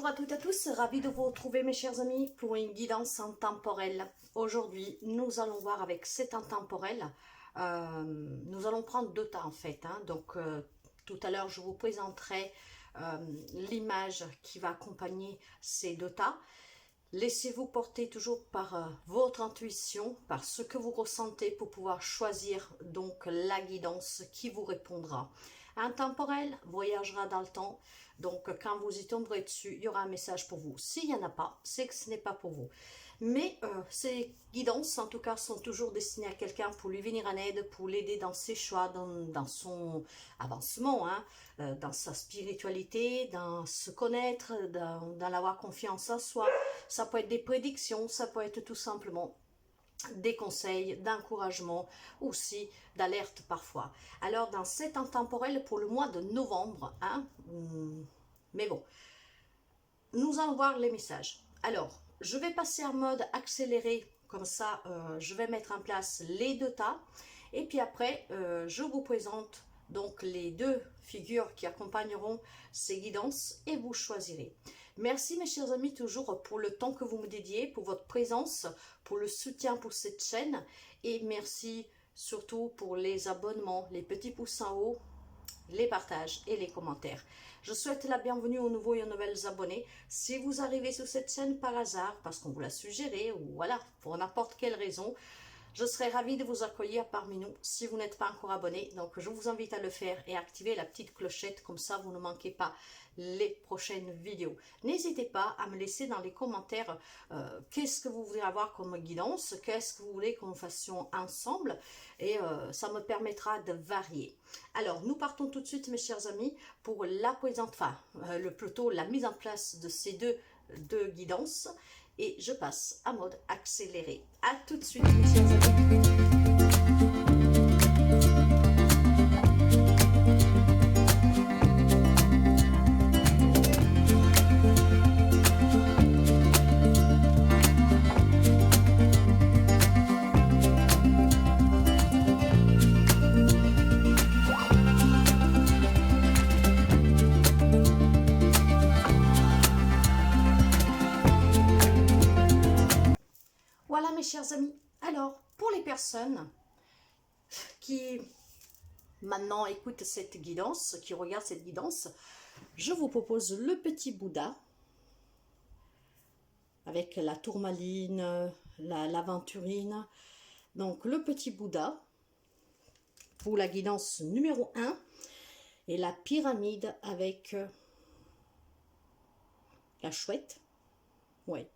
Bonjour à toutes et à tous, ravi de vous retrouver mes chers amis pour une guidance intemporelle. Aujourd'hui, nous allons voir avec cet intemporel, nous allons prendre deux tas en fait. Tout à l'heure, je vous présenterai l'image qui va accompagner ces deux tas. Laissez-vous porter toujours par votre intuition, par ce que vous ressentez pour pouvoir choisir donc la guidance qui vous répondra. Intemporel voyagera dans le temps, donc quand vous y tomberez dessus, il y aura un message pour vous. S'il n'y en a pas, c'est que ce n'est pas pour vous. Mais ces guidances, en tout cas, sont toujours destinées à quelqu'un pour lui venir en aide, pour l'aider dans ses choix, dans son avancement, dans sa spiritualité, dans se connaître, dans avoir confiance en soi. Ça peut être des prédictions, ça peut être tout simplement des conseils, d'encouragement, aussi d'alerte parfois. Alors dans cet intemporel pour le mois de novembre, mais bon, nous allons voir les messages. Alors, je vais passer en mode accéléré, comme ça je vais mettre en place les deux tas, et puis après je vous présente donc les deux figures qui accompagneront ces guidances et vous choisirez. Merci mes chers amis toujours pour le temps que vous me dédiez, pour votre présence, pour le soutien pour cette chaîne, et merci surtout pour les abonnements, les petits pouces en haut, les partages et les commentaires. Je souhaite la bienvenue aux nouveaux et aux nouvelles abonnés. Si vous arrivez sur cette chaîne par hasard, parce qu'on vous l'a suggéré, ou voilà, pour n'importe quelle raison, je serai ravie de vous accueillir parmi nous si vous n'êtes pas encore abonné. Donc je vous invite à le faire et à activer la petite clochette, comme ça vous ne manquez pas les prochaines vidéos. N'hésitez pas à me laisser dans les commentaires qu'est-ce que vous voulez avoir comme guidance, qu'est-ce que vous voulez que nous fassions ensemble, et ça me permettra de varier. Alors nous partons tout de suite mes chers amis pour la plutôt la mise en place de ces deux guidances, et je passe à mode accéléré. À tout de suite mes chers amis. Voilà mes chers amis, alors pour les personnes qui maintenant écoutent cette guidance, qui regardent cette guidance, je vous propose le petit Bouddha avec la tourmaline, l'aventurine. Donc le petit Bouddha pour la guidance numéro 1 et la pyramide avec la chouette, ouais,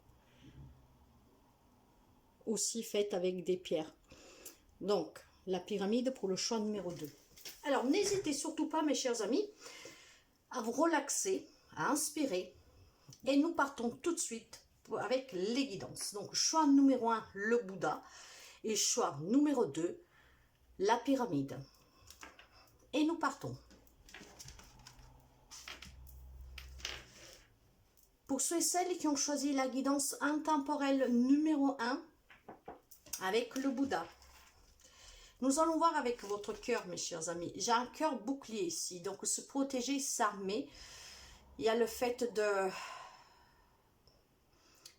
aussi faite avec des pierres. Donc la pyramide pour le choix numéro 2. Alors n'hésitez surtout pas mes chers amis à vous relaxer, à inspirer, et nous partons tout de suite avec les guidances. Donc choix numéro 1 le Bouddha et choix numéro 2 la pyramide, et nous partons. Pour ceux et celles qui ont choisi la guidance intemporelle numéro 1 avec le Bouddha, nous allons voir avec votre cœur mes chers amis. J'ai un cœur bouclier ici, donc se protéger, s'armer. Il y a le fait de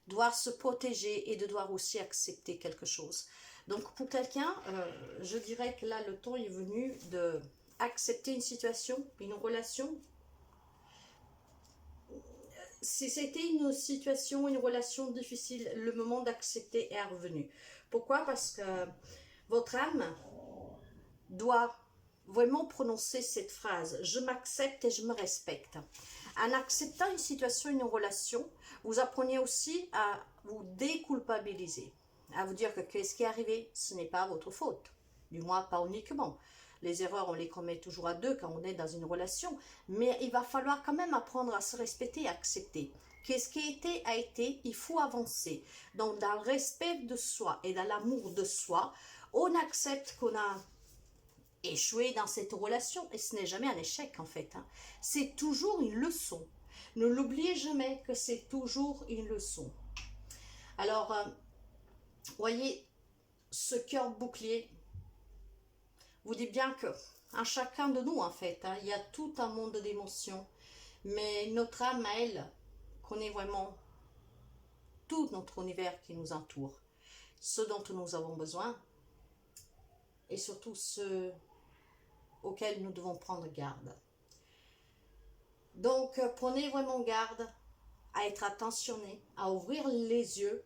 devoir se protéger et de devoir aussi accepter quelque chose. Donc pour quelqu'un, je dirais que là le temps est venu de accepter une situation, une relation. Si c'était une situation, une relation difficile, le moment d'accepter est revenu. Pourquoi? Parce que votre âme doit vraiment prononcer cette phrase: je m'accepte et je me respecte. En acceptant une situation, une relation, vous apprenez aussi à vous déculpabiliser, à vous dire que qu'est-ce qui est arrivé, ce n'est pas votre faute, du moins pas uniquement. Les erreurs, on les commet toujours à deux quand on est dans une relation, mais il va falloir quand même apprendre à se respecter et accepter. Qu'est-ce qui a été, il faut avancer. Donc dans le respect de soi et dans l'amour de soi, on accepte qu'on a échoué dans cette relation, et ce n'est jamais un échec en fait. C'est toujours une leçon. Ne l'oubliez jamais que c'est toujours une leçon. Alors, voyez, ce cœur bouclier vous dit bien que en chacun de nous en fait, il y a tout un monde d'émotions, mais notre âme à elle Prenez vraiment tout notre univers qui nous entoure, ce dont nous avons besoin et surtout ce auquel nous devons prendre garde. Donc, prenez vraiment garde à être attentionné, à ouvrir les yeux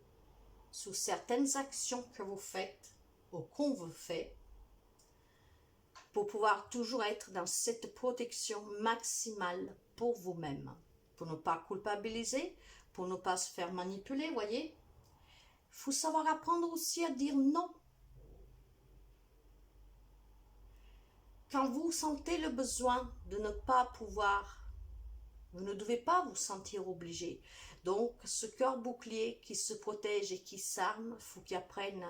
sous certaines actions que vous faites ou qu'on vous fait, pour pouvoir toujours être dans cette protection maximale pour vous-même, pour ne pas culpabiliser, pour ne pas se faire manipuler, voyez. Il faut savoir apprendre aussi à dire non. Quand vous sentez le besoin de ne pas pouvoir, vous ne devez pas vous sentir obligé. Donc, ce cœur bouclier qui se protège et qui s'arme, il faut qu'il apprenne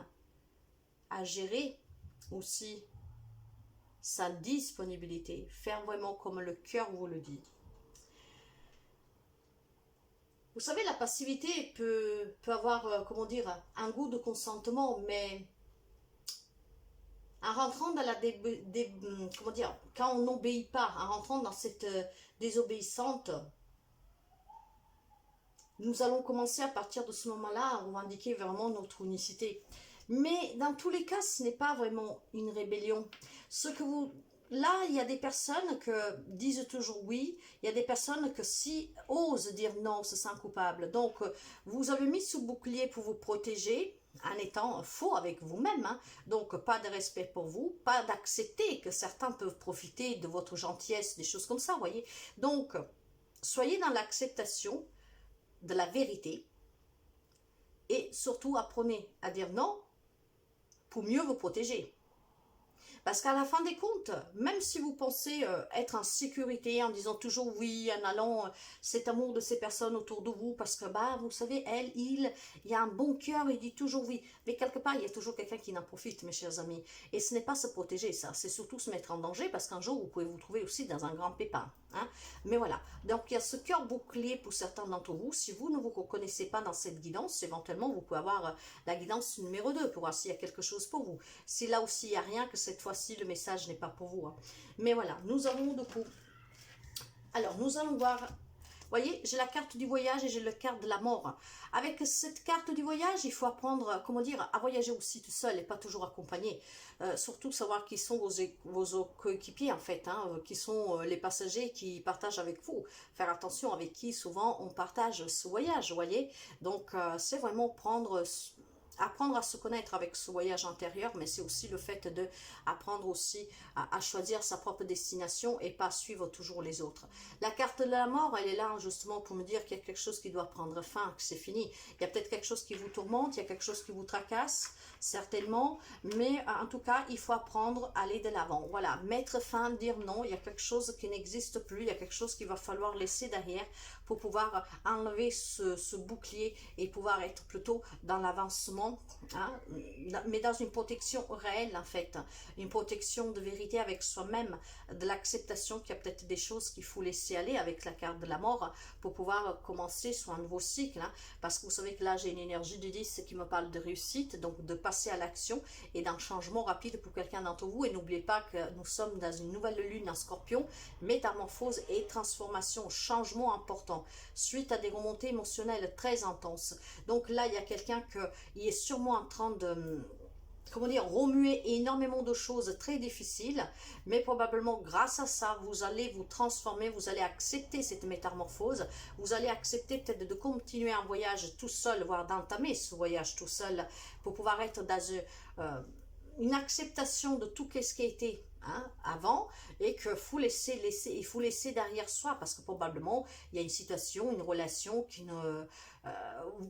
à gérer aussi sa disponibilité, faire vraiment comme le cœur vous le dit. Vous savez, la passivité peut avoir, comment dire, un goût de consentement, mais en rentrant dans la comment dire, quand on n'obéit pas, en rentrant dans cette désobéissante, nous allons commencer à partir de ce moment-là à revendiquer vraiment notre unicité. Mais dans tous les cas, ce n'est pas vraiment une rébellion. Ce que vous... Là, il y a des personnes qui disent toujours oui, il y a des personnes qui si osent dire non, se sentent coupables. Donc, vous avez mis ce bouclier pour vous protéger en étant faux avec vous-même. Hein. Donc, pas de respect pour vous, pas d'accepter que certains peuvent profiter de votre gentillesse, des choses comme ça, vous voyez. Donc, soyez dans l'acceptation de la vérité et surtout apprenez à dire non pour mieux vous protéger. Parce qu'à la fin des comptes, même si vous pensez être en sécurité en disant toujours oui, en allant cet amour de ces personnes autour de vous, parce que bah vous savez, elle, il y a un bon cœur, il dit toujours oui. Mais quelque part, il y a toujours quelqu'un qui en profite, mes chers amis. Et ce n'est pas se protéger, ça, c'est surtout se mettre en danger, parce qu'un jour, vous pouvez vous trouver aussi dans un grand pépin. Hein. Mais voilà, donc il y a ce cœur bouclier pour certains d'entre vous. Si vous ne vous reconnaissez pas dans cette guidance, éventuellement, vous pouvez avoir la guidance numéro 2 pour voir s'il y a quelque chose pour vous. Si là aussi, il n'y a rien, que cette fois-ci, le message n'est pas pour vous. Hein. Mais voilà, nous avons du coup... Alors, nous allons voir... Vous voyez, j'ai la carte du voyage et j'ai la carte de la mort. Avec cette carte du voyage, il faut apprendre, comment dire, à voyager aussi tout seul et pas toujours accompagné. Surtout savoir qui sont vos coéquipiers en fait, hein, qui sont les passagers qui partagent avec vous. Faire attention avec qui souvent on partage ce voyage, vous voyez. Donc, c'est vraiment apprendre à se connaître avec ce voyage intérieur, mais c'est aussi le fait de apprendre aussi à choisir sa propre destination et pas suivre toujours les autres. La carte de la mort, elle est là justement pour me dire qu'il y a quelque chose qui doit prendre fin, que c'est fini. Il y a peut-être quelque chose qui vous tourmente, il y a quelque chose qui vous tracasse, certainement, mais en tout cas, il faut apprendre à aller de l'avant. Voilà, mettre fin, dire non, il y a quelque chose qui n'existe plus, il y a quelque chose qu'il va falloir laisser derrière pour pouvoir enlever ce bouclier et pouvoir être plutôt dans l'avancement, hein, mais dans une protection réelle en fait, une protection de vérité avec soi-même, de l'acceptation qu'il y a peut-être des choses qu'il faut laisser aller avec la carte de la mort pour pouvoir commencer sur un nouveau cycle, hein, parce que vous savez que là j'ai une énergie de 10 qui me parle de réussite, donc de passer à l'action et d'un changement rapide pour quelqu'un d'entre vous. Et n'oubliez pas que nous sommes dans une nouvelle lune en Scorpion, métamorphose et transformation, changement important suite à des remontées émotionnelles très intenses. Donc là il y a quelqu'un qui est sûrement en train de, comment dire, remuer énormément de choses très difficiles, mais probablement grâce à ça, vous allez vous transformer, vous allez accepter cette métamorphose, vous allez accepter peut-être de continuer un voyage tout seul, voire d'entamer ce voyage tout seul, pour pouvoir être dans une acceptation de tout ce qui a été, hein, avant, et qu'il faut il faut laisser derrière soi, parce que probablement il y a une situation, une relation qui ne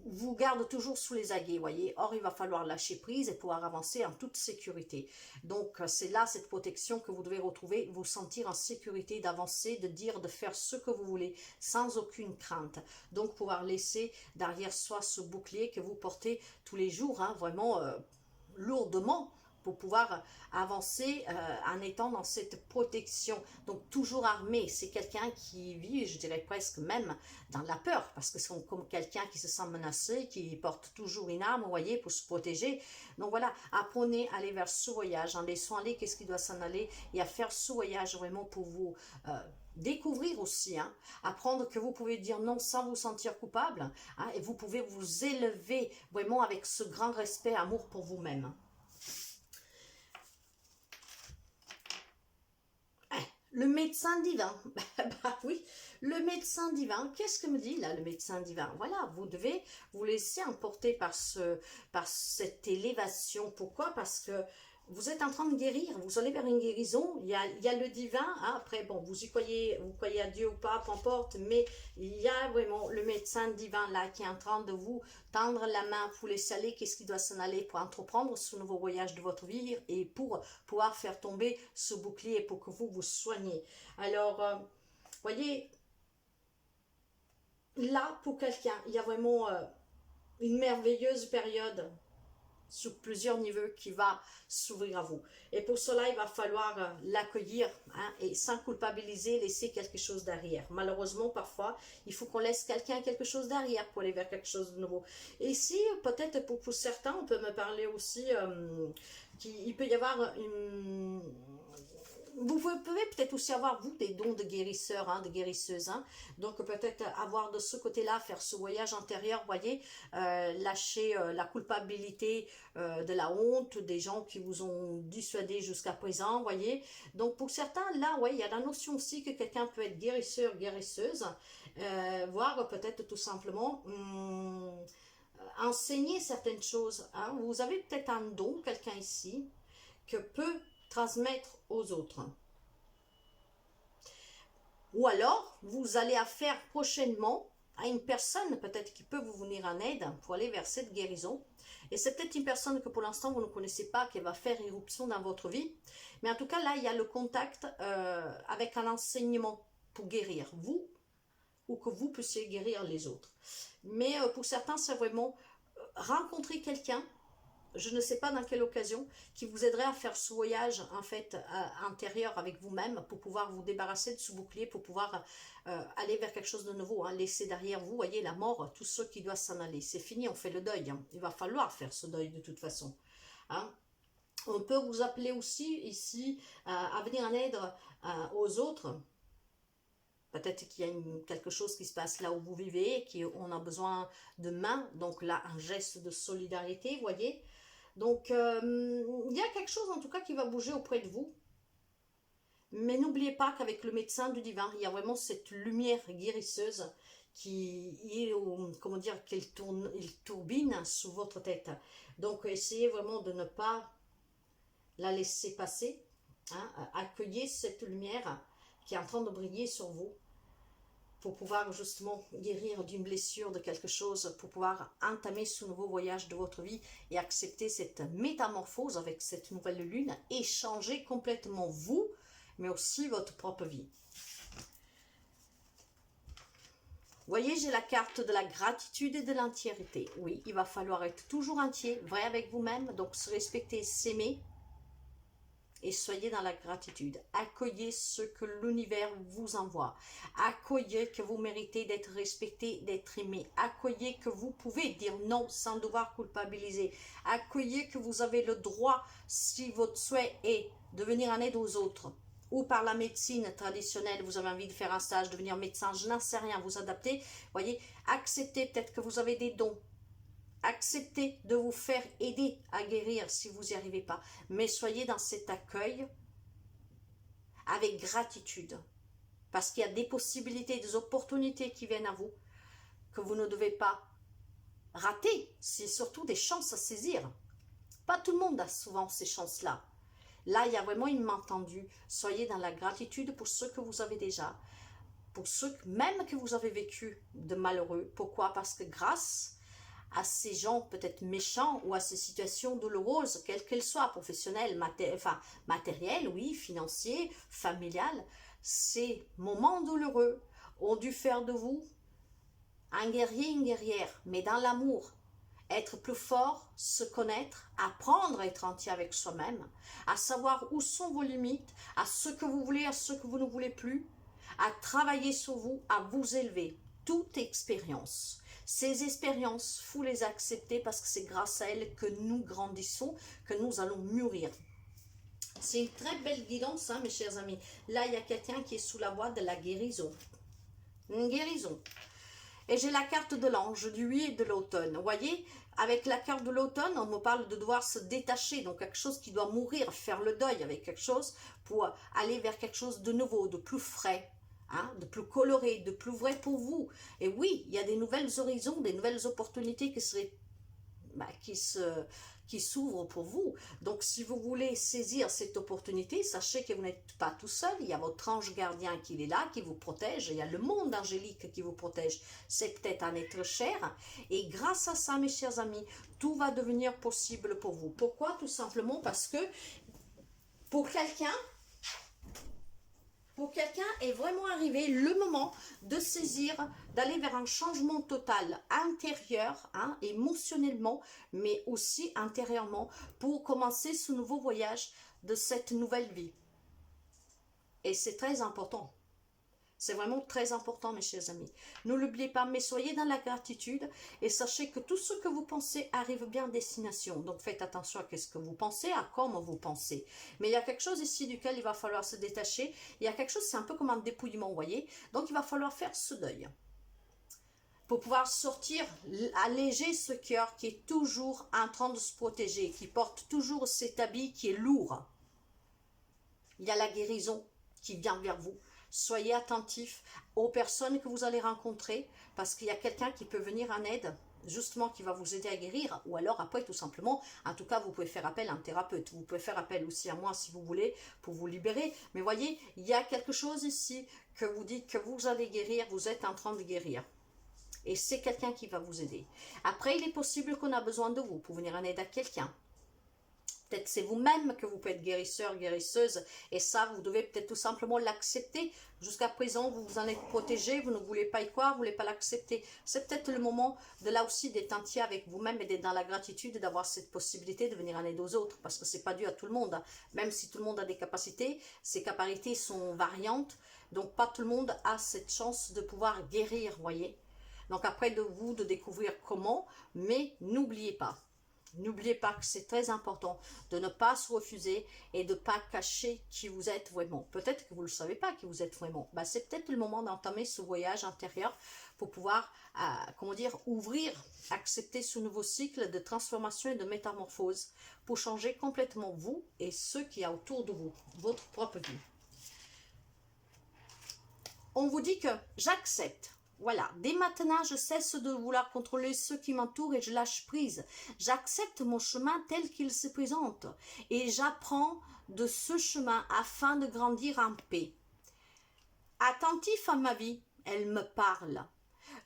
vous garde toujours sous les aguets, voyez. Or, il va falloir lâcher prise et pouvoir avancer en toute sécurité. Donc, c'est là cette protection que vous devez retrouver, vous sentir en sécurité, d'avancer, de dire, de faire ce que vous voulez, sans aucune crainte. Donc, pouvoir laisser derrière soi ce bouclier que vous portez tous les jours, hein, vraiment lourdement, pour pouvoir avancer en étant dans cette protection. Donc toujours armé, c'est quelqu'un qui vit, je dirais presque même, dans la peur, parce que c'est comme quelqu'un qui se sent menacé, qui porte toujours une arme, vous voyez, pour se protéger. Donc voilà, apprenez à aller vers ce voyage, en laissant aller qu'est-ce qui doit s'en aller, et à faire ce voyage vraiment pour vous découvrir aussi, hein, apprendre que vous pouvez dire non sans vous sentir coupable, hein, et vous pouvez vous élever vraiment avec ce grand respect, amour pour vous-même. Le médecin divin, bah oui, le médecin divin, qu'est-ce que me dit là le médecin divin? Voilà, vous devez vous laisser emporter par cette élévation. Pourquoi? Parce que vous êtes en train de guérir, vous allez vers une guérison, il y a le divin, hein, après bon, vous croyez à Dieu ou pas, peu importe, mais il y a vraiment le médecin divin là qui est en train de vous tendre la main, vous laisser aller, qu'est-ce qui doit s'en aller pour entreprendre ce nouveau voyage de votre vie et pour pouvoir faire tomber ce bouclier pour que vous vous soignez. Alors, voyez, là pour quelqu'un, il y a vraiment une merveilleuse période sur plusieurs niveaux qui va s'ouvrir à vous. Et pour cela, il va falloir l'accueillir, hein, et sans culpabiliser, laisser quelque chose derrière. Malheureusement, parfois, il faut qu'on laisse quelqu'un quelque chose derrière pour aller vers quelque chose de nouveau. Et ici, peut-être pour certains, on peut me parler aussi qu'il peut y avoir une... Vous pouvez peut-être aussi avoir, vous, des dons de guérisseurs, hein, de guérisseuses. Hein. Donc, peut-être avoir de ce côté-là, faire ce voyage intérieur, voyez, lâcher la culpabilité, de la honte, des gens qui vous ont dissuadé jusqu'à présent, voyez. Donc, pour certains, là, ouais, il y a la notion aussi que quelqu'un peut être guérisseur, guérisseuse, voire peut-être tout simplement... enseigner certaines choses. Hein. Vous avez peut-être un don, quelqu'un ici, que peut transmettre aux autres. Ou alors, vous allez affaire prochainement à une personne peut-être qui peut vous venir en aide pour aller vers cette guérison. Et c'est peut-être une personne que pour l'instant vous ne connaissez pas, qui va faire irruption dans votre vie. Mais en tout cas, là, il y a le contact avec un enseignement pour guérir vous ou que vous puissiez guérir les autres. Mais pour certains, c'est vraiment rencontrer quelqu'un, je ne sais pas dans quelle occasion, qui vous aiderait à faire ce voyage en fait intérieur avec vous-même pour pouvoir vous débarrasser de ce bouclier, pour pouvoir aller vers quelque chose de nouveau, hein, laisser derrière vous, voyez, la mort, tout ce qui doit s'en aller. C'est fini, on fait le deuil, hein. Il va falloir faire ce deuil de toute façon. Hein. On peut vous appeler aussi ici à venir en aide aux autres. Peut-être qu'il y a quelque chose qui se passe là où vous vivez, qu'on a besoin de mains, donc là, un geste de solidarité, voyez. Donc, il y a quelque chose en tout cas qui va bouger auprès de vous. Mais n'oubliez pas qu'avec le médecin du divin, il y a vraiment cette lumière guérisseuse qui est, comment dire, il tourbine sous votre tête. Donc, essayez vraiment de ne pas la laisser passer. Hein, accueillez cette lumière qui est en train de briller sur vous pour pouvoir justement guérir d'une blessure, de quelque chose, pour pouvoir entamer ce nouveau voyage de votre vie et accepter cette métamorphose avec cette nouvelle lune et changer complètement vous, mais aussi votre propre vie. Vous voyez, j'ai la carte de la gratitude et de l'entièreté. Oui, il va falloir être toujours entier, vrai avec vous-même, donc se respecter, s'aimer, et soyez dans la gratitude. Accueillez ce que l'univers vous envoie. Accueillez que vous méritez d'être respecté, d'être aimé. Accueillez que vous pouvez dire non sans devoir culpabiliser. Accueillez que vous avez le droit, si votre souhait est de venir en aide aux autres, ou par la médecine traditionnelle, vous avez envie de faire un stage, devenir médecin, je n'en sais rien, vous adaptez. Voyez, acceptez peut-être que vous avez des dons. Acceptez de vous faire aider à guérir si vous n'y arrivez pas. Mais soyez dans cet accueil avec gratitude. Parce qu'il y a des possibilités, des opportunités qui viennent à vous que vous ne devez pas rater. C'est surtout des chances à saisir. Pas tout le monde a souvent ces chances-là. Là, il y a vraiment une main tendue. Soyez dans la gratitude pour ce que vous avez déjà. Pour ceux même que vous avez vécu de malheureux. Pourquoi? Parce que grâce à ces gens peut-être méchants ou à ces situations douloureuses, quelles qu'elles soient, professionnelles, matérielles, oui, financières, familiales, ces moments douloureux ont dû faire de vous un guerrier, une guerrière, mais dans l'amour. Être plus fort, se connaître, apprendre à être entier avec soi-même, à savoir où sont vos limites, à ce que vous voulez, à ce que vous ne voulez plus, à travailler sur vous, à vous élever. Toute expérience. Ces expériences, il faut les accepter parce que c'est grâce à elles que nous grandissons, que nous allons mûrir. C'est une très belle guidance, hein, mes chers amis. Là, il y a quelqu'un qui est sous la voie de la guérison. Une guérison. Et j'ai la carte de l'ange, du 8 et de l'automne. Vous voyez, avec la carte de l'automne, on me parle de devoir se détacher. Donc quelque chose qui doit mourir, faire le deuil avec quelque chose pour aller vers quelque chose de nouveau, de plus frais. Hein, de plus coloré, de plus vrai pour vous. Et oui, il y a des nouvelles horizons, des nouvelles opportunités qui s'ouvrent pour vous. Donc, si vous voulez saisir cette opportunité, sachez que vous n'êtes pas tout seul. Il y a votre ange gardien qui est là, qui vous protège. Il y a le monde angélique qui vous protège. C'est peut-être un être cher. Et grâce à ça, mes chers amis, tout va devenir possible pour vous. Pourquoi? Tout simplement parce que pour quelqu'un est vraiment arrivé le moment de saisir, d'aller vers un changement total intérieur, hein, émotionnellement, mais aussi intérieurement, pour commencer ce nouveau voyage de cette nouvelle vie. Et c'est très important. C'est vraiment très important, mes chers amis. Ne l'oubliez pas, mais soyez dans la gratitude et sachez que tout ce que vous pensez arrive bien à destination. Donc faites attention à ce que vous pensez, à comment vous pensez. Mais il y a quelque chose ici duquel il va falloir se détacher. Il y a quelque chose, c'est un peu comme un dépouillement, vous voyez. Donc il va falloir faire ce deuil. Pour pouvoir sortir, alléger ce cœur qui est toujours en train de se protéger, qui porte toujours cet habit qui est lourd. Il y a la guérison qui vient vers vous. Soyez attentifs aux personnes que vous allez rencontrer parce qu'il y a quelqu'un qui peut venir en aide, justement qui va vous aider à guérir, ou alors après tout simplement, en tout cas vous pouvez faire appel à un thérapeute, vous pouvez faire appel aussi à moi si vous voulez pour vous libérer, mais voyez, il y a quelque chose ici que vous dites que vous allez guérir, vous êtes en train de guérir. Et c'est quelqu'un qui va vous aider. Après, il est possible qu'on a besoin de vous pour venir en aide à quelqu'un. Peut-être c'est vous-même que vous pouvez être guérisseur, guérisseuse, et ça, vous devez peut-être tout simplement l'accepter. Jusqu'à présent, vous vous en êtes protégé, vous ne voulez pas y croire, vous ne voulez pas l'accepter. C'est peut-être le moment de là aussi d'être entier avec vous-même et d'être dans la gratitude et d'avoir cette possibilité de venir en aide aux autres, parce que c'est pas dû à tout le monde. Même si tout le monde a des capacités, ces capacités sont variantes, donc pas tout le monde a cette chance de pouvoir guérir, voyez. Donc après de vous de découvrir comment, mais n'oubliez pas. N'oubliez pas que c'est très important de ne pas se refuser et de ne pas cacher qui vous êtes vraiment. Peut-être que vous ne le savez pas qui vous êtes vraiment. Ben, c'est peut-être le moment d'entamer ce voyage intérieur pour pouvoir, comment dire, ouvrir, accepter ce nouveau cycle de transformation et de métamorphose pour changer complètement vous et ceux qui y a autour de vous, votre propre vie. On vous dit que j'accepte. Voilà, dès maintenant, je cesse de vouloir contrôler ceux qui m'entourent et je lâche prise. J'accepte mon chemin tel qu'il se présente et j'apprends de ce chemin afin de grandir en paix. Attentif à ma vie, elle me parle.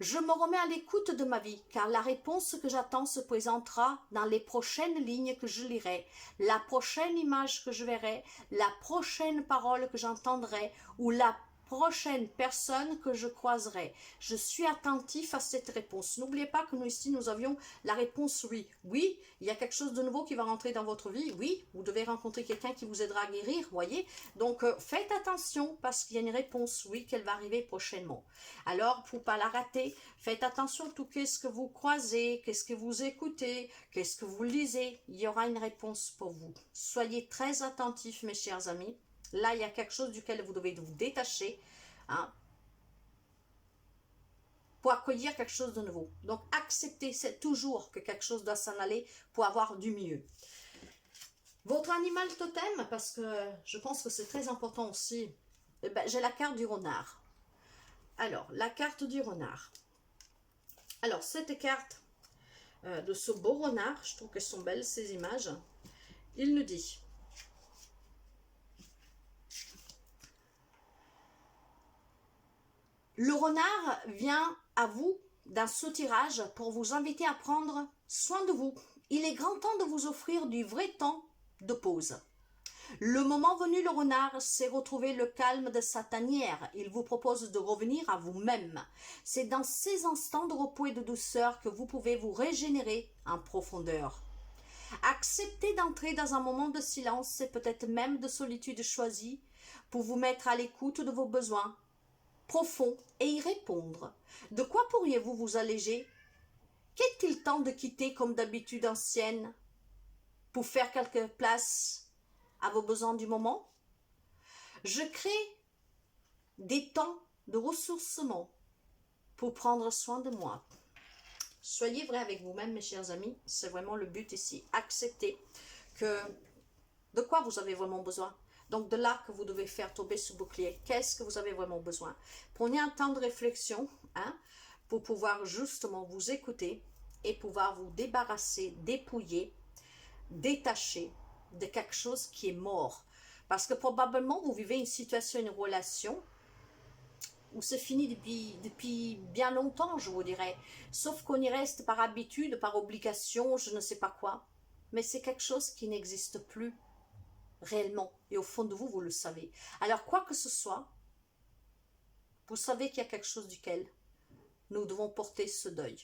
Je me remets à l'écoute de ma vie, car la réponse que j'attends se présentera dans les prochaines lignes que je lirai, la prochaine image que je verrai, la prochaine parole que j'entendrai ou la prochaine personne que je croiserai. Je suis attentif à cette réponse. N'oubliez pas que nous ici, nous avions la réponse oui. Oui, il y a quelque chose de nouveau qui va rentrer dans votre vie. Oui, vous devez rencontrer quelqu'un qui vous aidera à guérir, voyez. Donc, faites attention parce qu'il y a une réponse oui qu'elle va arriver prochainement. Alors, pour ne pas la rater, faites attention à tout qu'est-ce que vous croisez, qu'est-ce que vous écoutez, qu'est-ce que vous lisez. Il y aura une réponse pour vous. Soyez très attentifs, mes chers amis. Là, il y a quelque chose duquel vous devez vous détacher, hein, pour accueillir quelque chose de nouveau. Donc, acceptez, c'est toujours que quelque chose doit s'en aller pour avoir du mieux. Votre animal totem, parce que je pense que c'est très important aussi, eh ben, j'ai la carte du renard. Alors, la carte du renard. Alors, cette carte de ce beau renard, je trouve qu'elles sont belles, ces images. Il nous dit... Le renard vient à vous d'un soutirage pour vous inviter à prendre soin de vous. Il est grand temps de vous offrir du vrai temps de pause. Le moment venu, le renard sait retrouver le calme de sa tanière. Il vous propose de revenir à vous-même. C'est dans ces instants de repos et de douceur que vous pouvez vous régénérer en profondeur. Acceptez d'entrer dans un moment de silence et peut-être même de solitude choisie pour vous mettre à l'écoute de vos besoins profond et y répondre. De quoi pourriez-vous vous alléger? Qu'est-il temps de quitter comme d'habitude ancienne pour faire quelque place à vos besoins du moment. Je crée des temps de ressourcement pour prendre soin de moi. Soyez vrai avec vous-même, mes chers amis. C'est vraiment le but ici. Acceptez que de quoi vous avez vraiment besoin. Donc, de là que vous devez faire tomber ce bouclier. Qu'est-ce que vous avez vraiment besoin? Prenez un temps de réflexion pour pouvoir justement vous écouter et pouvoir vous débarrasser, dépouiller, détacher de quelque chose qui est mort. Parce que probablement, vous vivez une situation, une relation où c'est fini depuis bien longtemps, je vous dirais. Sauf qu'on y reste par habitude, par obligation, je ne sais pas quoi. Mais c'est quelque chose qui n'existe plus réellement. Et au fond de vous, vous le savez. Alors, quoi que ce soit, vous savez qu'il y a quelque chose duquel nous devons porter ce deuil.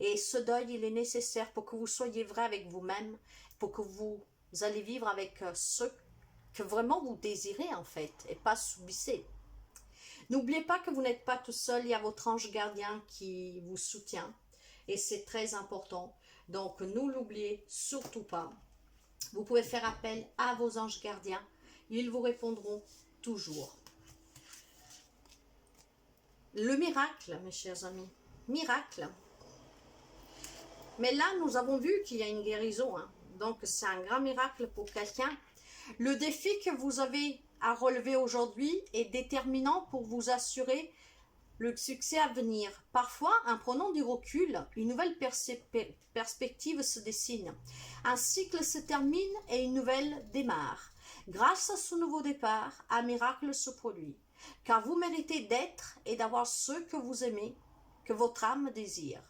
Et ce deuil, il est nécessaire pour que vous soyez vrai avec vous-même, pour que vous allez vivre avec ce que vraiment vous désirez en fait, et pas subissez. N'oubliez pas que vous n'êtes pas tout seul, il y a votre ange gardien qui vous soutient, et c'est très important. Donc, ne l'oubliez surtout pas. Vous pouvez faire appel à vos anges gardiens, ils vous répondront toujours. Le miracle, mes chers amis, miracle. Mais là, nous avons vu qu'il y a une guérison, donc c'est un grand miracle pour quelqu'un. Le défi que vous avez à relever aujourd'hui est déterminant pour vous assurer le succès à venir. Parfois, en prenant du recul, une nouvelle perspective se dessine. Un cycle se termine et une nouvelle démarre. Grâce à ce nouveau départ, un miracle se produit. Car vous méritez d'être et d'avoir ce que vous aimez, que votre âme désire.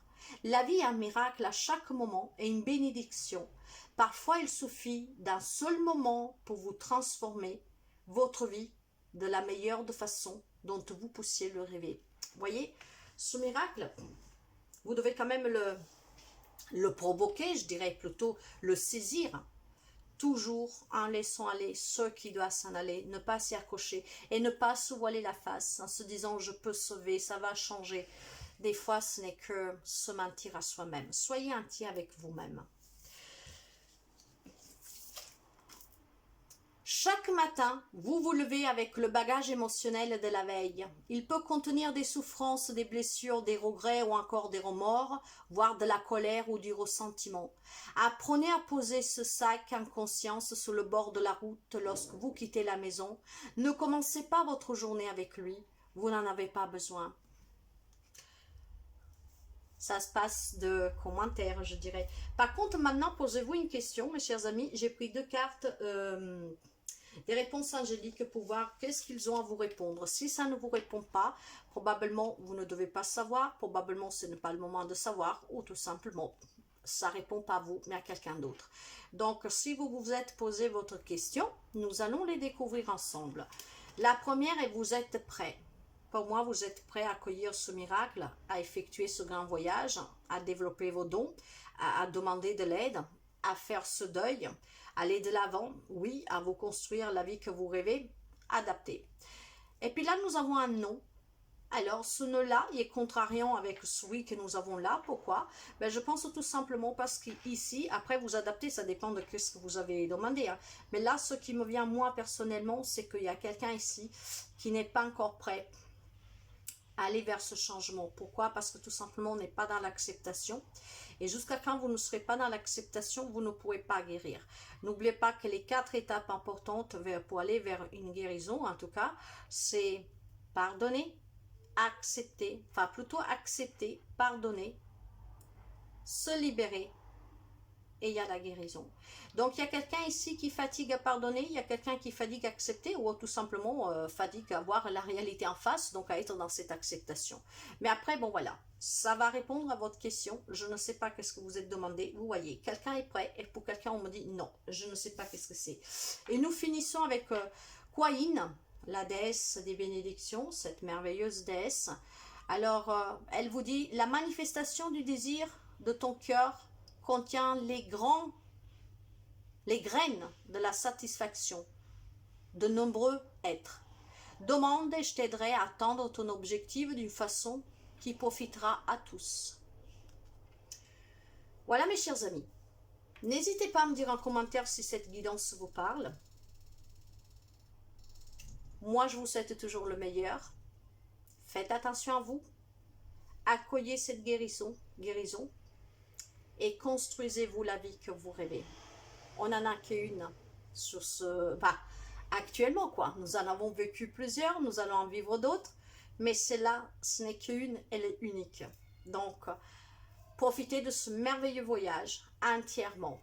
La vie est un miracle à chaque moment et une bénédiction. Parfois, il suffit d'un seul moment pour vous transformer votre vie de la meilleure de façon dont vous puissiez le rêver. Vous voyez, ce miracle, vous devez quand même le provoquer, je dirais plutôt le saisir. Toujours en laissant aller ce qui doit s'en aller, ne pas s'y accrocher et ne pas se voiler la face en se disant je peux sauver, ça va changer. Des fois, ce n'est que se mentir à soi-même. Soyez entier avec vous-même. Chaque matin, vous vous levez avec le bagage émotionnel de la veille. Il peut contenir des souffrances, des blessures, des regrets ou encore des remords, voire de la colère ou du ressentiment. Apprenez à poser ce sac en conscience sur le bord de la route lorsque vous quittez la maison. Ne commencez pas votre journée avec lui. Vous n'en avez pas besoin. Ça se passe de commentaires, je dirais. Par contre, maintenant, posez-vous une question, mes chers amis. J'ai pris 2 cartes, des réponses angéliques pour voir qu'est-ce qu'ils ont à vous répondre. Si ça ne vous répond pas, probablement, vous ne devez pas savoir. Probablement, ce n'est pas le moment de savoir. Ou tout simplement, ça ne répond pas à vous, mais à quelqu'un d'autre. Donc, si vous vous êtes posé votre question, nous allons les découvrir ensemble. La première est, vous êtes prêts? Pour moi, vous êtes prêts à accueillir ce miracle, à effectuer ce grand voyage, à développer vos dons, à demander de l'aide, à faire ce deuil, aller de l'avant, oui, à vous construire la vie que vous rêvez, adapter. Et puis là, nous avons un non. Alors, ce non-là, il est contrariant avec celui que nous avons là. Pourquoi? Ben, je pense tout simplement parce qu'ici, après vous adaptez, ça dépend de ce que vous avez demandé. Mais là, ce qui me vient moi personnellement, c'est qu'il y a quelqu'un ici qui n'est pas encore prêt aller vers ce changement. Pourquoi? Parce que tout simplement, on n'est pas dans l'acceptation. Et jusqu'à quand vous ne serez pas dans l'acceptation, vous ne pourrez pas guérir. N'oubliez pas que les 4 étapes importantes pour aller vers une guérison, en tout cas, c'est pardonner, accepter, enfin plutôt accepter, pardonner, se libérer, et il y a la guérison. Donc, il y a quelqu'un ici qui fatigue à pardonner, il y a quelqu'un qui fatigue à accepter, ou tout simplement fatigue à voir la réalité en face, donc à être dans cette acceptation. Mais après, bon voilà, ça va répondre à votre question. Je ne sais pas qu'est-ce que vous êtes demandé. Vous voyez, quelqu'un est prêt, et pour quelqu'un, on me dit non, je ne sais pas qu'est-ce que c'est. Et nous finissons avec Kuan-Yin, la déesse des bénédictions, cette merveilleuse déesse. Alors, elle vous dit, la manifestation du désir de ton cœur contient les graines de la satisfaction de nombreux êtres. Demande et je t'aiderai à atteindre ton objectif d'une façon qui profitera à tous. Voilà mes chers amis. N'hésitez pas à me dire en commentaire si cette guidance vous parle. Moi, je vous souhaite toujours le meilleur. Faites attention à vous. Accueillez cette guérison et construisez-vous la vie que vous rêvez. On n'en a qu'une sur ce... Enfin, actuellement, quoi. Nous en avons vécu plusieurs, nous allons en vivre d'autres, mais celle-là, ce n'est qu'une, elle est unique. Donc, profitez de ce merveilleux voyage entièrement.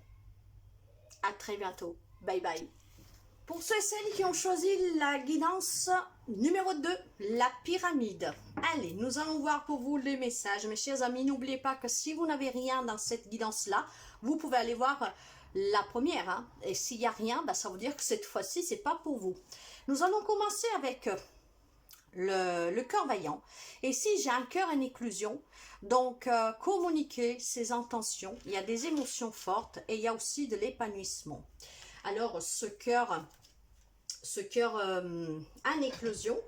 À très bientôt. Bye bye. Pour ceux et celles qui ont choisi la guidance numéro 2, la pyramide. Allez, nous allons voir pour vous les messages. Mes chers amis, n'oubliez pas que si vous n'avez rien dans cette guidance-là, vous pouvez aller voir la première. Hein. Et s'il n'y a rien, ça veut dire que cette fois-ci, ce n'est pas pour vous. Nous allons commencer avec le cœur vaillant. Et ici, j'ai un cœur en éclosion. Donc, communiquer ses intentions. Il y a des émotions fortes et il y a aussi de l'épanouissement. Alors, ce cœur en éclosion,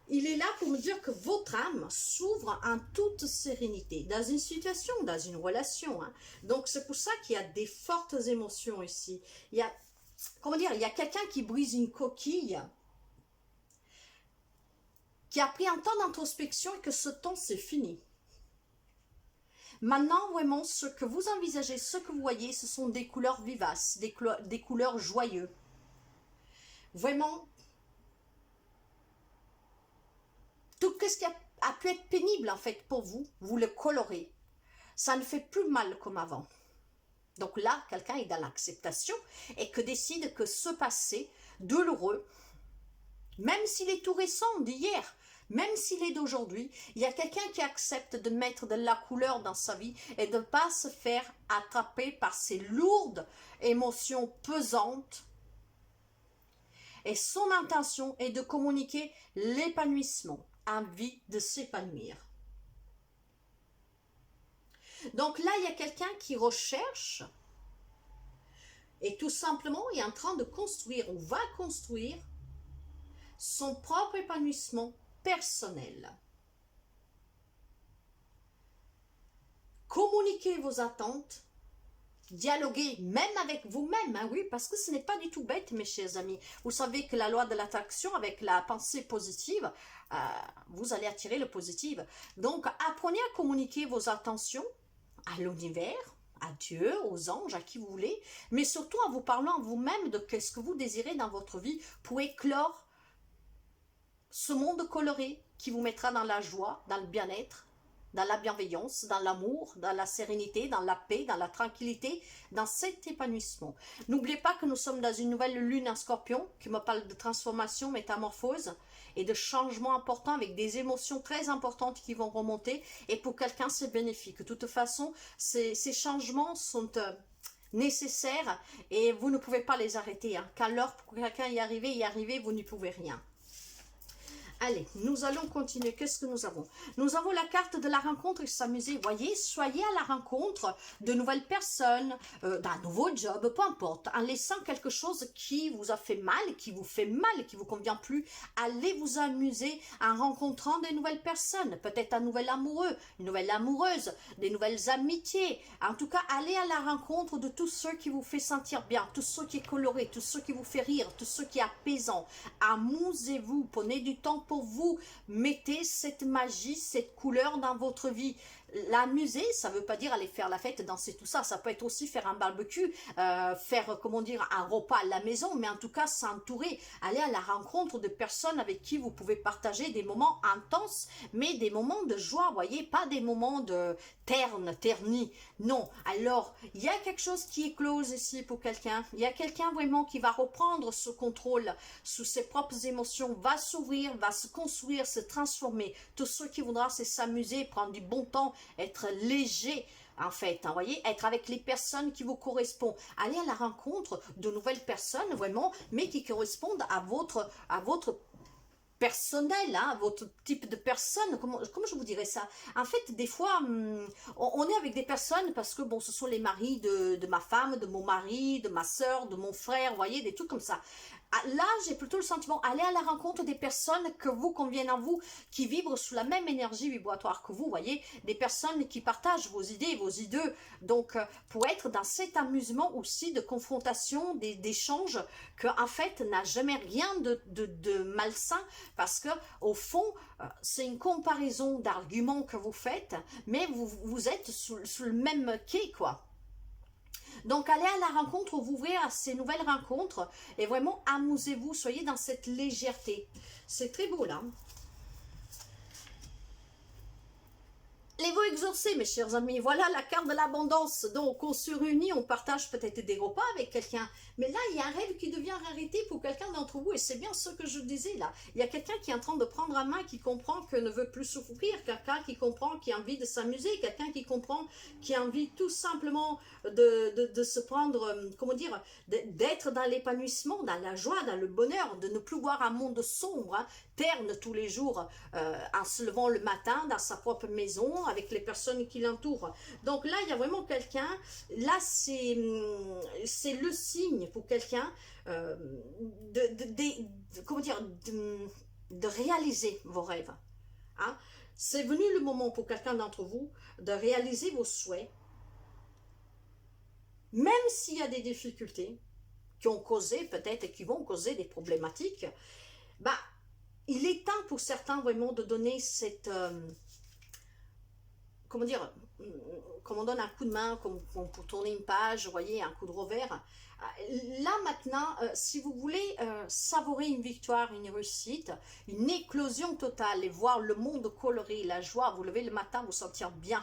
il est là pour me dire que votre âme s'ouvre en toute sérénité, dans une situation, dans une relation. Hein. Donc, c'est pour ça qu'il y a des fortes émotions ici. Il y a, comment dire, il y a quelqu'un qui brise une coquille, qui a pris un temps d'introspection et que ce temps, c'est fini. Maintenant, vraiment, ce que vous envisagez, ce que vous voyez, ce sont des couleurs vivaces, des couleurs joyeuses. Vraiment, tout ce qui a pu être pénible, en fait, pour vous, vous le colorez. Ça ne fait plus mal comme avant. Donc là, quelqu'un est dans l'acceptation et que décide que ce passé douloureux, même s'il est tout récent, d'hier, même s'il est d'aujourd'hui, il y a quelqu'un qui accepte de mettre de la couleur dans sa vie et de ne pas se faire attraper par ces lourdes émotions pesantes. Et son intention est de communiquer l'épanouissement, envie de s'épanouir. Donc là, il y a quelqu'un qui recherche et tout simplement est en train de construire ou va construire son propre épanouissement personnel. Communiquez vos attentes, dialoguez même avec vous-même, hein, oui, parce que ce n'est pas du tout bête, mes chers amis. Vous savez que la loi de l'attraction, avec la pensée positive, vous allez attirer le positif. Donc, apprenez à communiquer vos intentions à l'univers, à Dieu, aux anges, à qui vous voulez, mais surtout en vous parlant à vous-même de ce que vous désirez dans votre vie pour éclore ce monde coloré qui vous mettra dans la joie, dans le bien-être, dans la bienveillance, dans l'amour, dans la sérénité, dans la paix, dans la tranquillité, dans cet épanouissement. N'oubliez pas que nous sommes dans une nouvelle lune en scorpion qui me parle de transformation, métamorphose et de changements importants avec des émotions très importantes qui vont remonter et pour quelqu'un c'est bénéfique. De toute façon, ces changements sont nécessaires et vous ne pouvez pas les arrêter. Hein. Quand l'heure pour quelqu'un y arriver, vous n'y pouvez rien. Allez, nous allons continuer. Qu'est-ce que nous avons? Nous avons la carte de la rencontre et s'amuser. Voyez, soyez à la rencontre de nouvelles personnes, d'un nouveau job, peu importe. En laissant quelque chose qui vous a fait mal, qui vous vous convient plus. Allez vous amuser en rencontrant de nouvelles personnes. Peut-être un nouvel amoureux, une nouvelle amoureuse, des nouvelles amitiés. En tout cas, allez à la rencontre de tous ceux qui vous fait sentir bien, tous ceux qui est coloré, tous ceux qui vous fait rire, tous ceux qui est apaisant. Amusez-vous, prenez du temps pour vous, mettez cette magie, cette couleur dans votre vie. L'amuser, ça ne veut pas dire aller faire la fête, danser, tout ça. Ça peut être aussi faire un barbecue, faire, comment dire, un repas à la maison, mais en tout cas s'entourer, aller à la rencontre de personnes avec qui vous pouvez partager des moments intenses, mais des moments de joie, voyez, pas des moments de ternis. Non, alors, il y a quelque chose qui éclose ici pour quelqu'un. Il y a quelqu'un vraiment qui va reprendre ce contrôle sous ses propres émotions, va s'ouvrir, va se construire, se transformer. Tout ce qui voudra, c'est s'amuser, prendre du bon temps, être léger en fait, hein, voyez, être avec les personnes qui vous correspondent, aller à la rencontre de nouvelles personnes vraiment, mais qui correspondent à votre personnel, hein, votre type de personne, comment je vous dirais ça? En fait, des fois, on est avec des personnes parce que, bon, ce sont les maris de ma femme, de mon mari, de ma soeur, de mon frère, vous voyez, des trucs comme ça. là, j'ai plutôt le sentiment, aller à la rencontre des personnes que vous conviennent à vous, qui vibrent sous la même énergie vibratoire que vous, voyez, des personnes qui partagent vos idées, vos idées, donc pour être dans cet amusement aussi de confrontation, d'échanges, que en fait n'a jamais rien de malsain, parce que au fond, c'est une comparaison d'arguments que vous faites, mais vous êtes sous le même quai, quoi. Donc, allez à la rencontre, vous ouvrez à ces nouvelles rencontres et vraiment amusez-vous, soyez dans cette légèreté. C'est très beau là. Les vœux exaucés, mes chers amis, voilà la carte de l'abondance. Donc, on se réunit, on partage peut-être des repas avec quelqu'un. Mais là, il y a un rêve qui devient réalité pour quelqu'un d'entre vous. Et c'est bien ce que je disais là. Il y a quelqu'un qui est en train de prendre la main, qui comprend que ne veut plus souffrir. Quelqu'un qui comprend, qui a envie de s'amuser. Quelqu'un qui comprend, qui a envie tout simplement de se prendre, comment dire, d'être dans l'épanouissement, dans la joie, dans le bonheur, de ne plus voir un monde sombre, hein, terne tous les jours, en se levant le matin dans sa propre maison, avec les personnes qui l'entourent. Donc là, il y a vraiment quelqu'un, là c'est le signe pour quelqu'un comment dire, de réaliser vos rêves. Hein? C'est venu le moment pour quelqu'un d'entre vous de réaliser vos souhaits, même s'il y a des difficultés qui ont causé peut-être et qui vont causer des problématiques. Bah, il est temps pour certains vraiment de donner cette... comment dire, comme on donne un coup de main, comme pour tourner une page, vous voyez, un coup de revers. Là maintenant, si vous voulez savourer une victoire, une réussite, une éclosion totale et voir le monde coloré, la joie, vous levez le matin, vous sentir bien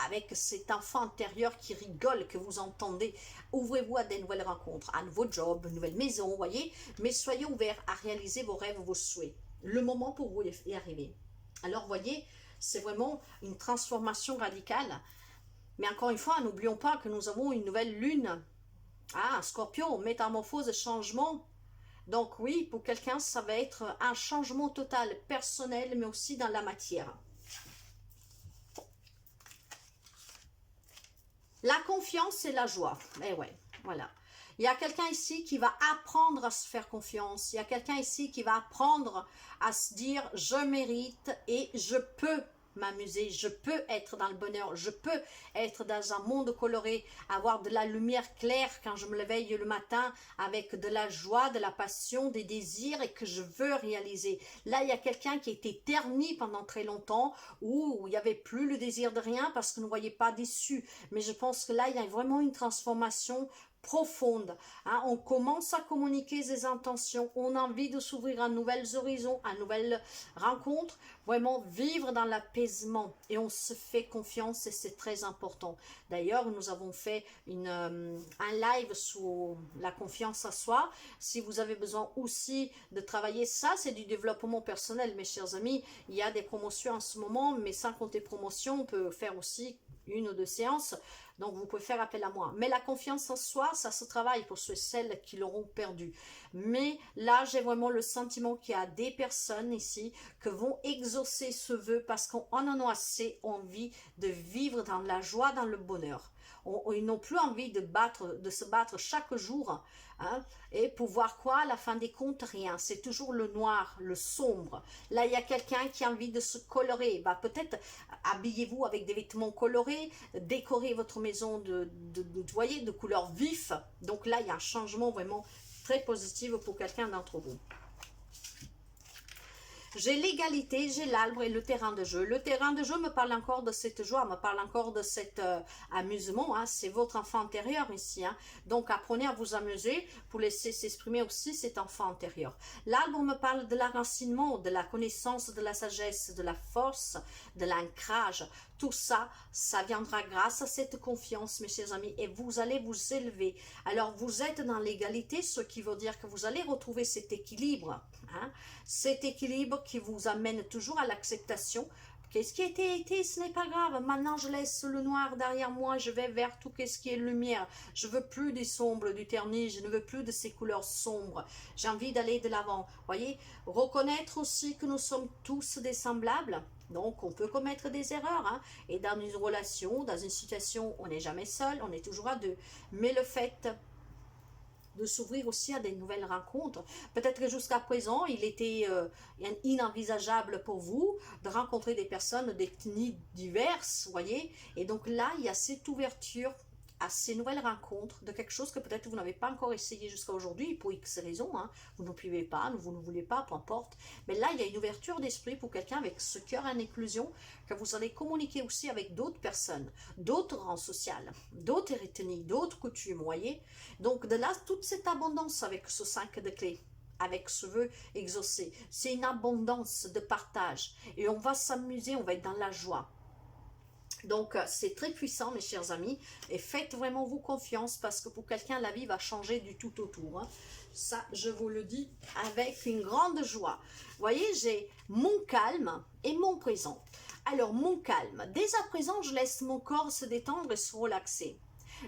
avec cet enfant intérieur qui rigole, que vous entendez, ouvrez-vous à des nouvelles rencontres, un nouveau job, une nouvelle maison, vous voyez, mais soyez ouverts à réaliser vos rêves, vos souhaits. Le moment pour vous y arriver. Alors, voyez, c'est vraiment une transformation radicale. Mais encore une fois, n'oublions pas que nous avons une nouvelle lune. Ah, Scorpion, métamorphose et changement. Donc oui, pour quelqu'un, ça va être un changement total, personnel, mais aussi dans la matière. La confiance et la joie. Eh ouais, voilà. Il y a quelqu'un ici qui va apprendre à se faire confiance. Il y a quelqu'un ici qui va apprendre à se dire « je mérite et je peux m'amuser, je peux être dans le bonheur, je peux être dans un monde coloré, avoir de la lumière claire quand je me réveille le matin avec de la joie, de la passion, des désirs et que je veux réaliser. » Là, il y a quelqu'un qui a été terni pendant très longtemps où il n'y avait plus le désir de rien parce que ne voyait pas d'issue. Mais je pense que là, il y a vraiment une transformation profonde. Hein? On commence à communiquer ses intentions, on a envie de s'ouvrir à nouvelles horizons, à nouvelles rencontres, vraiment vivre dans l'apaisement et on se fait confiance et c'est très important. D'ailleurs, nous avons fait un live sur la confiance à soi. Si vous avez besoin aussi de travailler ça, c'est du développement personnel, mes chers amis. Il y a des promotions en ce moment, mais sans compter promotion, on peut faire aussi une ou deux séances. Donc, vous pouvez faire appel à moi. Mais la confiance en soi, ça se travaille pour ceux et celles qui l'auront perdu. Mais là, j'ai vraiment le sentiment qu'il y a des personnes ici qui vont exaucer ce vœu parce qu'on en a assez envie de vivre dans la joie, dans le bonheur. Ils n'ont plus envie de se battre chaque jour. Hein, et pour voir quoi, à la fin des comptes, rien. C'est toujours le noir, le sombre. Là, il y a quelqu'un qui a envie de se colorer. Bah, peut-être habillez-vous avec des vêtements colorés, décorez votre maison voyez, de couleurs vives. Donc là, il y a un changement vraiment très positif pour quelqu'un d'entre vous. J'ai l'égalité, j'ai l'arbre et le terrain de jeu. Le terrain de jeu me parle encore de cette joie, me parle encore de cet amusement. Hein. C'est votre enfant intérieur ici. Hein. Donc apprenez à vous amuser pour laisser s'exprimer aussi cet enfant intérieur. L'arbre me parle de l'enracinement, de la connaissance, de la sagesse, de la force, de l'ancrage. Tout ça, ça viendra grâce à cette confiance, mes chers amis, et vous allez vous élever. Alors, vous êtes dans l'égalité, ce qui veut dire que vous allez retrouver cet équilibre. Hein? Cet équilibre qui vous amène toujours à l'acceptation. Qu'est-ce qui a été, ce n'est pas grave. Maintenant, je laisse le noir derrière moi, je vais vers tout ce qui est lumière. Je veux plus du sombre, du terni, je ne veux plus de ces couleurs sombres. J'ai envie d'aller de l'avant. Voyez, reconnaître aussi que nous sommes tous des semblables. Donc, on peut commettre des erreurs. Hein? Et dans une relation, dans une situation, on n'est jamais seul, on est toujours à deux. Mais le fait de s'ouvrir aussi à des nouvelles rencontres. Peut-être que jusqu'à présent, il était inenvisageable pour vous de rencontrer des personnes d'ethnies diverses, voyez. Et donc là, il y a cette ouverture à ces nouvelles rencontres de quelque chose que peut-être vous n'avez pas encore essayé jusqu'à aujourd'hui, pour X raisons, hein. Vous ne pouvez pas, vous ne voulez pas, peu importe. Mais là, il y a une ouverture d'esprit pour quelqu'un avec ce cœur en éclosion, que vous allez communiquer aussi avec d'autres personnes, d'autres rangs sociaux, d'autres ethnies, d'autres coutumes, voyez. Donc de là, toute cette abondance avec ce 5 de clés, avec ce vœu exaucé, c'est une abondance de partage. Et on va s'amuser, on va être dans la joie. Donc, c'est très puissant, mes chers amis, et faites vraiment vous confiance, parce que pour quelqu'un, la vie va changer du tout autour. Hein. Ça, je vous le dis avec une grande joie. Vous voyez, j'ai mon calme et mon présent. Alors, mon calme, dès à présent, je laisse mon corps se détendre et se relaxer.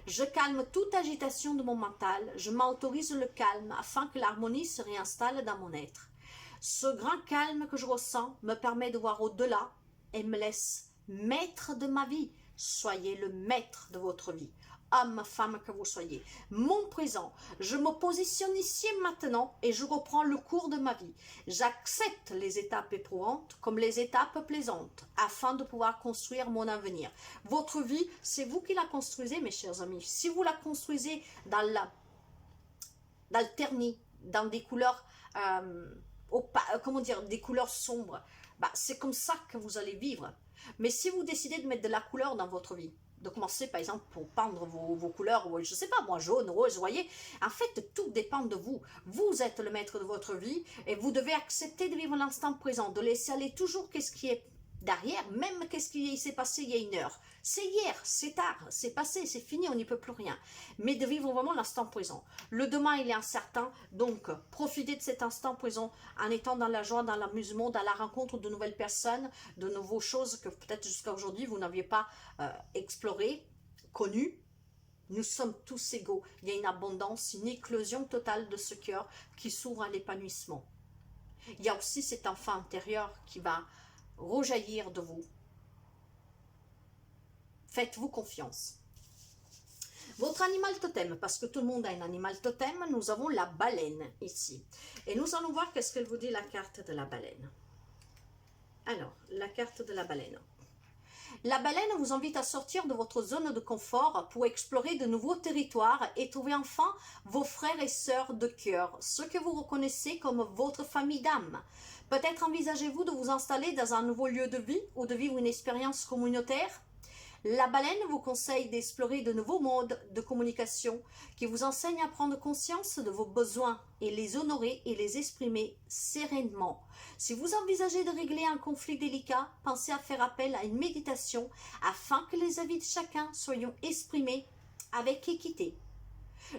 Je calme toute agitation de mon mental, je m'autorise le calme afin que l'harmonie se réinstalle dans mon être. Ce grand calme que je ressens me permet de voir au-delà et me laisse maître de ma vie. Soyez le maître de votre vie, homme, femme que vous soyez. Mon présent, je me positionne ici et maintenant et je reprends le cours de ma vie. J'accepte les étapes éprouvantes comme les étapes plaisantes afin de pouvoir construire mon avenir. Votre vie, c'est vous qui la construisez, mes chers amis. Si vous la construisez dans le terni, dans des couleurs comment dire, des couleurs sombres, bah, c'est comme ça que vous allez vivre. Mais si vous décidez de mettre de la couleur dans votre vie, de commencer par exemple pour peindre vos couleurs, je ne sais pas moi, jaune, rose, vous voyez, en fait tout dépend de vous. Vous êtes le maître de votre vie et vous devez accepter de vivre l'instant présent, de laisser aller toujours qu'est-ce qui est derrière, même qu'est-ce qui s'est passé il y a une heure. C'est hier, c'est tard, c'est passé, c'est fini, on n'y peut plus rien. Mais de vivre vraiment l'instant présent. Le demain, il est incertain, donc profitez de cet instant présent en étant dans la joie, dans l'amusement, dans la rencontre de nouvelles personnes, de nouvelles choses que peut-être jusqu'à aujourd'hui vous n'aviez pas explorées, connues. Nous sommes tous égaux. Il y a une abondance, une éclosion totale de ce cœur qui s'ouvre à l'épanouissement. Il y a aussi cet enfant intérieur qui va rejaillir de vous. Faites-vous confiance. Votre animal totem, parce que tout le monde a un animal totem, nous avons la baleine ici. Et nous allons voir qu'est-ce qu'elle vous dit, la carte de la baleine. Alors, la carte de la baleine. La baleine vous invite à sortir de votre zone de confort pour explorer de nouveaux territoires et trouver enfin vos frères et sœurs de cœur, ceux que vous reconnaissez comme votre famille d'âme. Peut-être envisagez-vous de vous installer dans un nouveau lieu de vie ou de vivre une expérience communautaire. La baleine vous conseille d'explorer de nouveaux modes de communication qui vous enseignent à prendre conscience de vos besoins et les honorer et les exprimer sereinement. Si vous envisagez de régler un conflit délicat, pensez à faire appel à une méditation afin que les avis de chacun soient exprimés avec équité.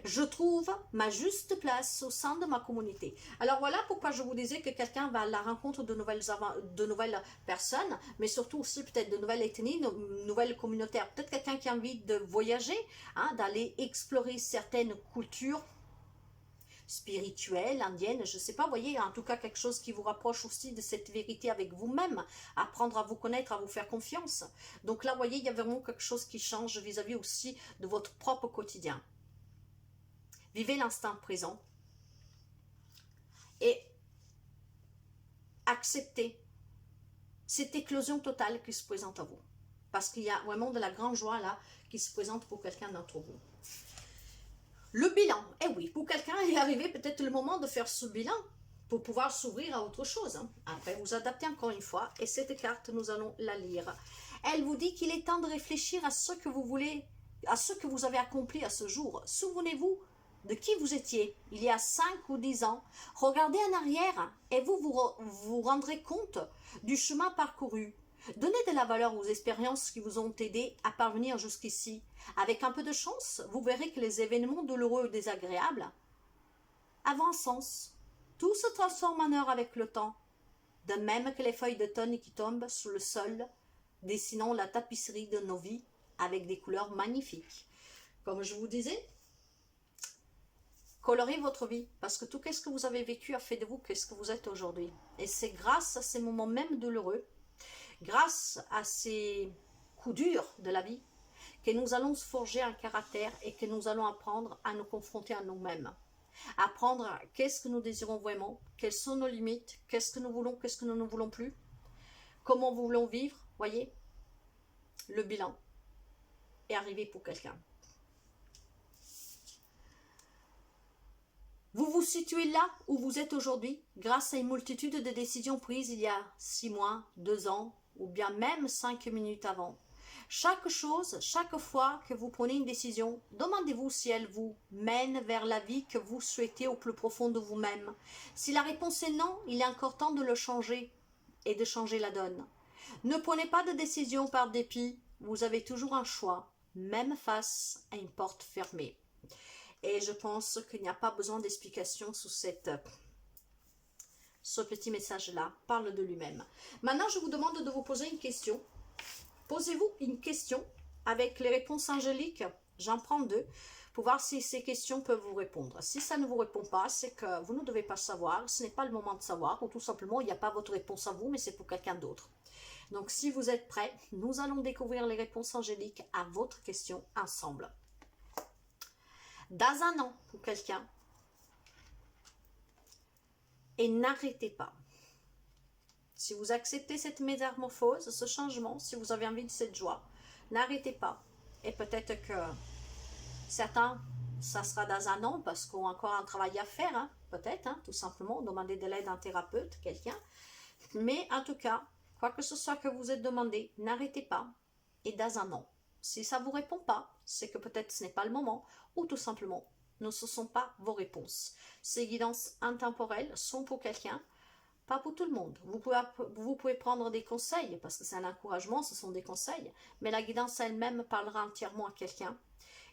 Je trouve ma juste place au sein de ma communauté. Alors voilà pourquoi je vous disais que quelqu'un va à la rencontre de nouvelles personnes, mais surtout aussi peut-être de nouvelles ethnies, de nouvelles communautaires. Peut-être quelqu'un qui a envie de voyager, hein, d'aller explorer certaines cultures spirituelle, indienne, je ne sais pas, vous voyez, en tout cas quelque chose qui vous rapproche aussi de cette vérité avec vous-même, apprendre à vous connaître, à vous faire confiance. Donc là, vous voyez, il y a vraiment quelque chose qui change vis-à-vis aussi de votre propre quotidien. Vivez l'instant présent et acceptez cette éclosion totale qui se présente à vous. Parce qu'il y a vraiment de la grande joie là qui se présente pour quelqu'un d'entre vous. Le bilan, eh oui, pour quelqu'un, il est arrivé peut-être le moment de faire ce bilan pour pouvoir s'ouvrir à autre chose. Hein. Après, vous adaptez encore une fois et cette carte, nous allons la lire. Elle vous dit qu'il est temps de réfléchir à ce que vous voulez, à ce que vous avez accompli à ce jour. Souvenez-vous de qui vous étiez il y a 5 ou 10 ans. Regardez en arrière et vous rendrez compte du chemin parcouru. Donnez de la valeur aux expériences qui vous ont aidé à parvenir jusqu'ici. Avec un peu de chance, vous verrez que les événements douloureux ou désagréables avaient un sens. Tout se transforme en heure avec le temps, de même que les feuilles d'automne qui tombent sur le sol, dessinant la tapisserie de nos vies avec des couleurs magnifiques. Comme je vous disais, colorez votre vie, parce que tout ce que vous avez vécu a fait de vous qu'est-ce que vous êtes aujourd'hui. Et c'est grâce à ces moments même douloureux, grâce à ces coups durs de la vie, que nous allons se forger un caractère et que nous allons apprendre à nous confronter à nous-mêmes. Apprendre qu'est-ce que nous désirons vraiment, quelles sont nos limites, qu'est-ce que nous voulons, qu'est-ce que nous ne voulons plus, comment nous voulons vivre, voyez, le bilan est arrivé pour quelqu'un. Vous vous situez là où vous êtes aujourd'hui grâce à une multitude de décisions prises il y a 6 mois, 2 ans ou bien même 5 minutes avant. Chaque chose, chaque fois que vous prenez une décision, demandez-vous si elle vous mène vers la vie que vous souhaitez au plus profond de vous-même. Si la réponse est non, il est encore temps de le changer et de changer la donne. Ne prenez pas de décision par dépit, vous avez toujours un choix, même face à une porte fermée. Et je pense qu'il n'y a pas besoin d'explication sous ce petit message-là. Parle de lui-même. Maintenant, je vous demande de vous poser une question. Posez-vous une question avec les réponses angéliques. J'en prends 2 pour voir si ces questions peuvent vous répondre. Si ça ne vous répond pas, c'est que vous ne devez pas savoir. Ce n'est pas le moment de savoir. Ou tout simplement, il n'y a pas votre réponse à vous, mais c'est pour quelqu'un d'autre. Donc, si vous êtes prêts, nous allons découvrir les réponses angéliques à votre question ensemble. Dans un an pour quelqu'un, et n'arrêtez pas. Si vous acceptez cette métamorphose, ce changement, si vous avez envie de cette joie, n'arrêtez pas. Et peut-être que certains, ça sera dans un an parce qu'on a encore un travail à faire, hein, peut-être, hein, tout simplement, demander de l'aide à un thérapeute, quelqu'un. Mais en tout cas, quoi que ce soit que vous êtes demandé, n'arrêtez pas. Et dans un an. Si ça ne vous répond pas, c'est que peut-être ce n'est pas le moment, ou tout simplement, ce ne sont pas vos réponses. Ces guidances intemporelles sont pour quelqu'un, pas pour tout le monde. Vous pouvez prendre des conseils, parce que c'est un encouragement, ce sont des conseils, mais la guidance elle-même parlera entièrement à quelqu'un.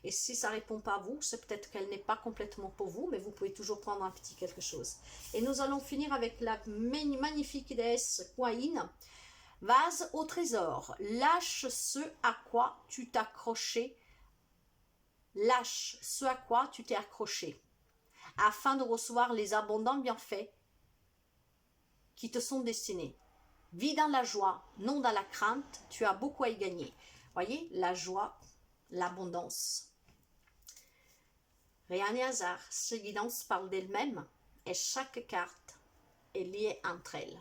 Et si ça ne répond pas à vous, c'est peut-être qu'elle n'est pas complètement pour vous, mais vous pouvez toujours prendre un petit quelque chose. Et nous allons finir avec la magnifique déesse Kuan-Yin. Vase au trésor, lâche ce à quoi tu t'accrochais, lâche ce à quoi tu t'es accroché, afin de recevoir les abondants bienfaits qui te sont destinés. Vis dans la joie, non dans la crainte, tu as beaucoup à y gagner. Voyez, la joie, l'abondance. Rien n'est hasard, ces guidances parlent d'elles-mêmes et chaque carte est liée entre elles.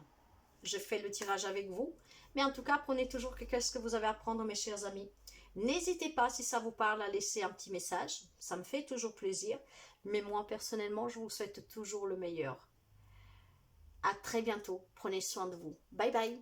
Je fais le tirage avec vous, mais en tout cas, prenez toujours qu'est-ce que vous avez à apprendre, mes chers amis. N'hésitez pas, si ça vous parle, à laisser un petit message. Ça me fait toujours plaisir. Mais moi, personnellement, je vous souhaite toujours le meilleur. À très bientôt. Prenez soin de vous. Bye bye.